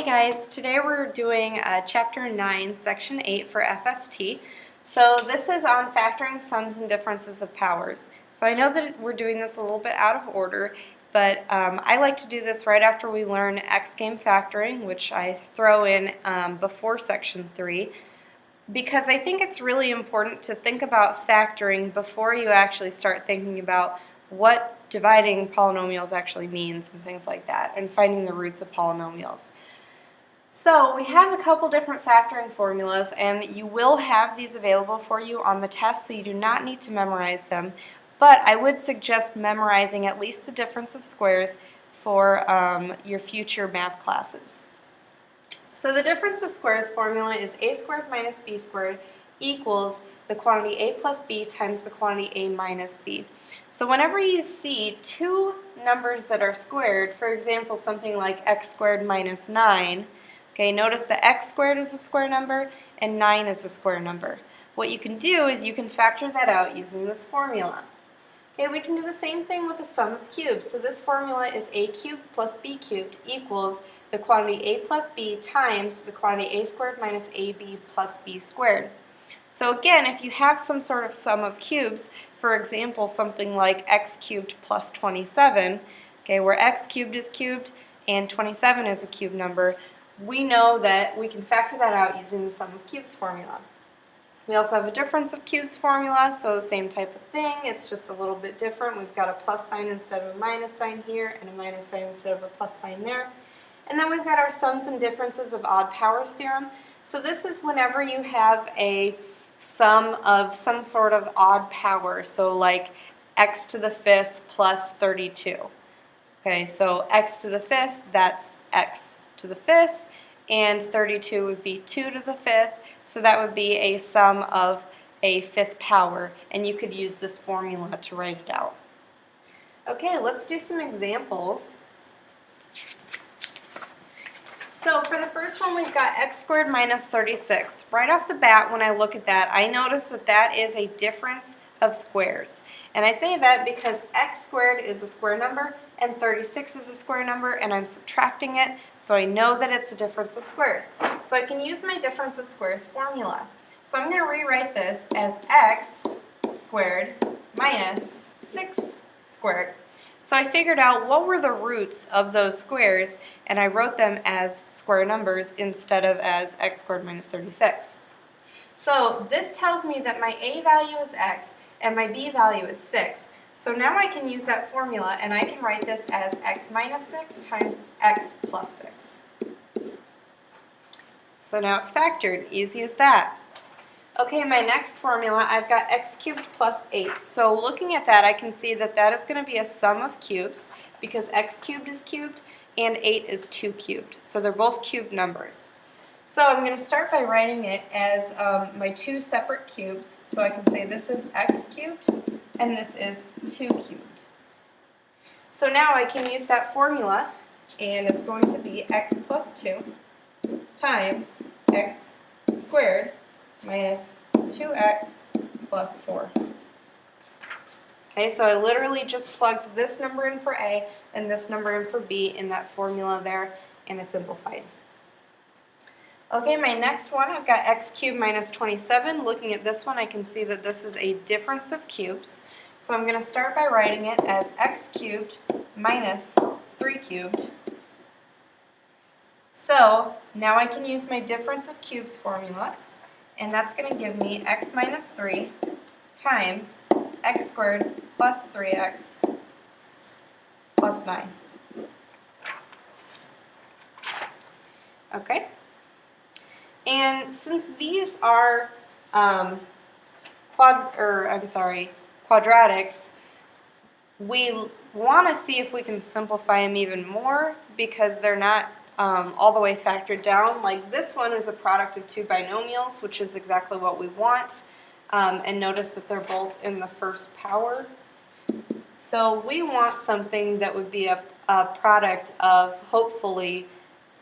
guys, today we're doing Chapter 9, Section 8 for FST. So this is on factoring sums and differences of powers. So I know that we're doing this a little bit out of order, but I like to do this right after we learn X-game factoring, which I throw in before Section 3, because I think it's really important to think about factoring before you actually start thinking about what dividing polynomials actually means and things like that, and finding the roots of polynomials. So we have a couple different factoring formulas, and you will have these available for you on the test, so you do not need to memorize them, but I would suggest memorizing at least the difference of squares for your future math classes. So the difference of squares formula is a squared minus b squared equals the quantity a plus b times the quantity a minus b. So whenever you see two numbers that are squared, for example something like x squared minus 9, okay, notice that x squared is a square number and 9 is a square number. What you can do is you can factor that out using this formula. Okay, we can do the same thing with the sum of cubes. So this formula is a cubed plus b cubed equals the quantity a plus b times the quantity a squared minus ab plus b squared. So again, if you have some sort of sum of cubes, for example something like x cubed plus 27, okay, where x cubed is cubed and 27 is a cube number, we know that we can factor that out using the sum of cubes formula. We also have a difference of cubes formula, so the same type of thing, it's just a little bit different. We've got a plus sign instead of a minus sign here and a minus sign instead of a plus sign there. And then we've got our sums and differences of odd powers theorem. So this is whenever you have a sum of some sort of odd power, so like x to the 5th plus 32. Okay, so x to the 5th, that's x to the 5th, and 32 would be 2 to the 5th, so that would be a sum of a 5th power, and you could use this formula to write it out. Okay, let's do some examples. So for the first one, we've got x squared minus 36. Right off the bat, when I look at that, I notice that that is a difference of squares. And I say that because x squared is a square number and 36 is a square number, and I'm subtracting it, so I know that it's a difference of squares. So I can use my difference of squares formula. So I'm going to rewrite this as x squared minus 6 squared. So I figured out what were the roots of those squares, and I wrote them as square numbers instead of as x squared minus 36. So this tells me that my a value is x and my b value is 6. So now I can use that formula and I can write this as x minus 6 times x plus 6. So now it's factored, easy as that. Okay, my next formula, I've got x cubed plus 8. So looking at that, I can see that that is going to be a sum of cubes because x cubed is cubed and 8 is 2 cubed. So they're both cubed numbers. So I'm going to start by writing it as my two separate cubes. So I can say this is x cubed and this is 2 cubed. So now I can use that formula, and it's going to be x plus 2 times x squared minus 2x plus 4. Okay, so I literally just plugged this number in for a and this number in for b in that formula there, and I simplified. Okay, my next one, I've got x cubed minus 27. Looking at this one, I can see that this is a difference of cubes. So I'm going to start by writing it as x cubed minus 3 cubed. So now I can use my difference of cubes formula, and that's going to give me x minus 3 times x squared plus 3x plus 9. Okay? And since these are quadratics, we want to see if we can simplify them even more because they're not all the way factored down. Like this one is a product of two binomials, which is exactly what we want. And notice that they're both in the first power. So we want something that would be a product of, hopefully,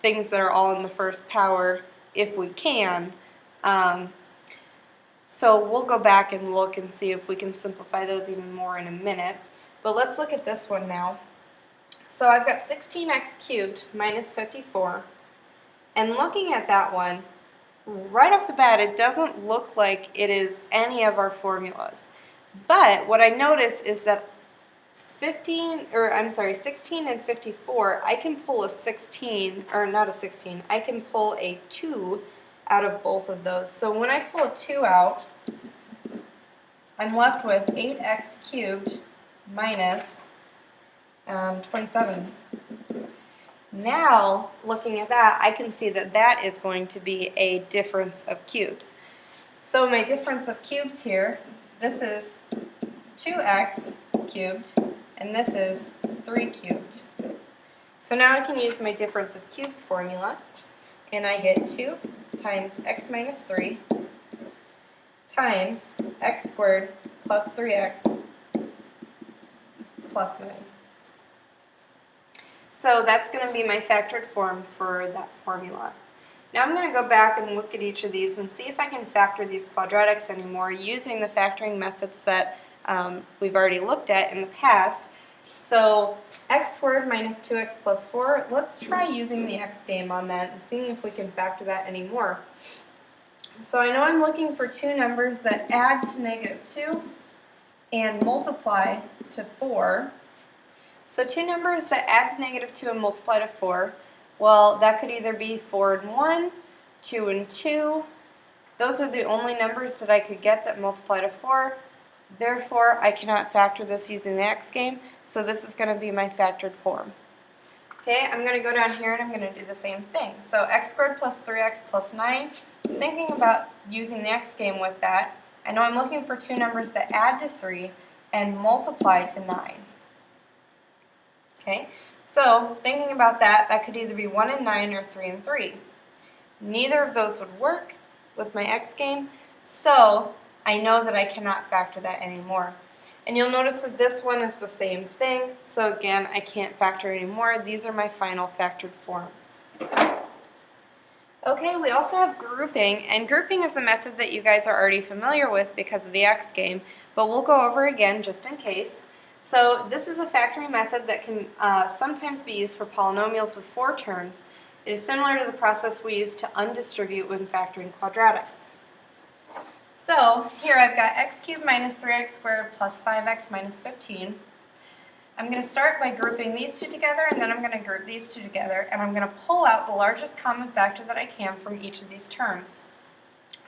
things that are all in the first power if we can. So we'll go back and look and see if we can simplify those even more in a minute. But let's look at this one now. So I've got 16x cubed minus 54 And looking at that one, right off the bat, it doesn't look like it is any of our formulas. But what I notice is that 16 and 54, I can pull a 16, or not a 16, I can pull a 2 out of both of those. So when I pull a 2 out, I'm left with 8x cubed minus 27. Now, looking at that, I can see that that is going to be a difference of cubes. So my difference of cubes here, this is 2x cubed, and this is 3 cubed. So now I can use my difference of cubes formula, and I get 2 times x minus 3 times x squared plus 3x plus 9. So that's going to be my factored form for that formula. Now I'm going to go back and look at each of these and see if I can factor these quadratics anymore using the factoring methods that we've already looked at in the past. So x squared minus 2x plus 4, let's try using the x game on that and seeing if we can factor that anymore. So I know I'm looking for two numbers that add to negative 2 and multiply to 4. So two numbers that add to negative 2 and multiply to 4, well, that could either be 4 and 1, 2 and 2. Those are the only numbers that I could get that multiply to 4. Therefore, I cannot factor this using the x game, so this is going to be my factored form. Okay, I'm going to go down here and I'm going to do the same thing. So x squared plus 3x plus 9, thinking about using the x game with that, I know I'm looking for two numbers that add to 3 and multiply to 9. Okay, so thinking about that, that could either be 1 and 9 or 3 and 3. Neither of those would work with my x game, so I know that I cannot factor that anymore. And you'll notice that this one is the same thing, so again, I can't factor anymore. These are my final factored forms. Okay, we also have grouping, and grouping is a method that you guys are already familiar with because of the x game, but we'll go over again just in case. So this is a factoring method that can sometimes be used for polynomials with 4 terms. It is similar to the process we use to undistribute when factoring quadratics. So here I've got x cubed minus 3x squared plus 5x minus 15. I'm going to start by grouping these two together, and then I'm going to group these two together, and I'm going to pull out the largest common factor that I can from each of these terms.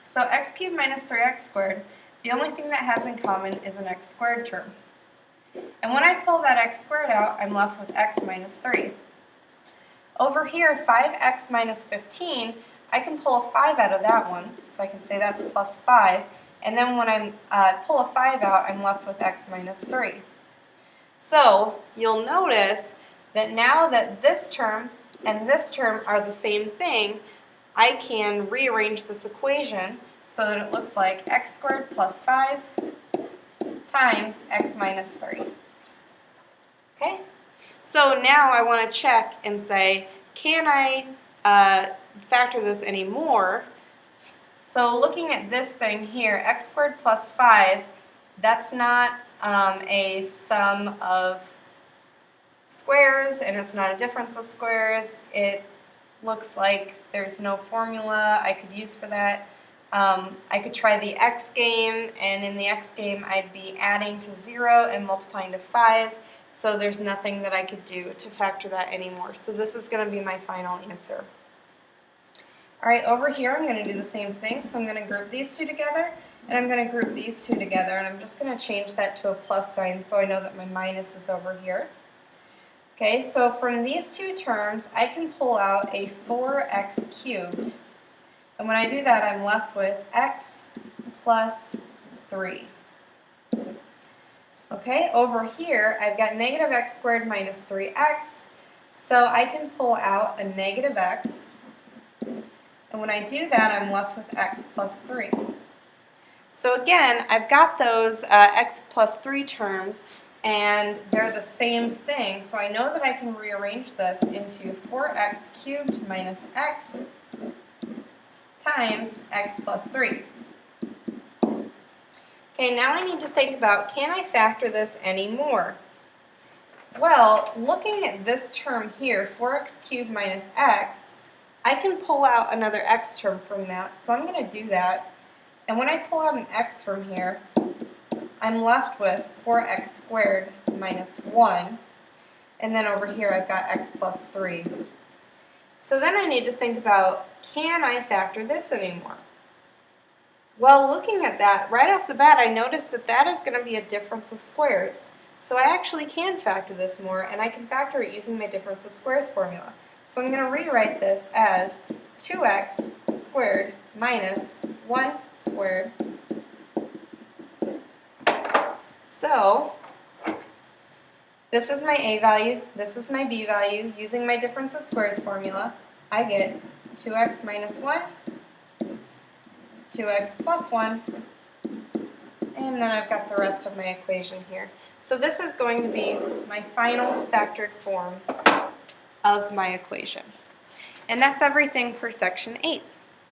So x cubed minus 3x squared, the only thing that has in common is an x squared term. And when I pull that x squared out, I'm left with x minus 3. Over here, 5x minus 15, I can pull a 5 out of that one, so I can say that's plus 5. And then when I pull a 5 out, I'm left with x minus 3. So you'll notice that now that this term and this term are the same thing, I can rearrange this equation so that it looks like x squared plus 5 times x minus 3. Okay? So now I want to check and say, can I factor this anymore? So looking at this thing here, x squared plus 5, that's not a sum of squares, and it's not a difference of squares. It looks like there's no formula I could use for that. I could try the x game, and in the x game I'd be adding to 0 and multiplying to 5, so there's nothing that I could do to factor that anymore. So this is going to be my final answer. Alright, over here I'm going to do the same thing, so I'm going to group these two together, and I'm going to group these two together, and I'm just going to change that to a plus sign so I know that my minus is over here. Okay, so from these two terms, I can pull out a 4x cubed. And when I do that, I'm left with x plus 3. Okay, over here, I've got negative x squared minus 3x. So I can pull out a negative x. And when I do that, I'm left with x plus 3. So again, I've got those x plus 3 terms, and they're the same thing. So I know that I can rearrange this into 4x cubed minus x times x plus 3. Okay, now I need to think about, can I factor this anymore? Well, looking at this term here, 4x cubed minus x, I can pull out another x term from that, so I'm going to do that. And when I pull out an x from here, I'm left with 4x squared minus 1. And then over here I've got x plus 3. So then I need to think about, can I factor this anymore? Well, looking at that, right off the bat, I noticed that that is going to be a difference of squares. So I actually can factor this more, and I can factor it using my difference of squares formula. So I'm going to rewrite this as 2x squared minus 1 squared. So this is my a value, this is my b value. Using my difference of squares formula, I get 2x minus 1, 2x plus 1, and then I've got the rest of my equation here. So this is going to be my final factored form of my equation. And that's everything for section 8.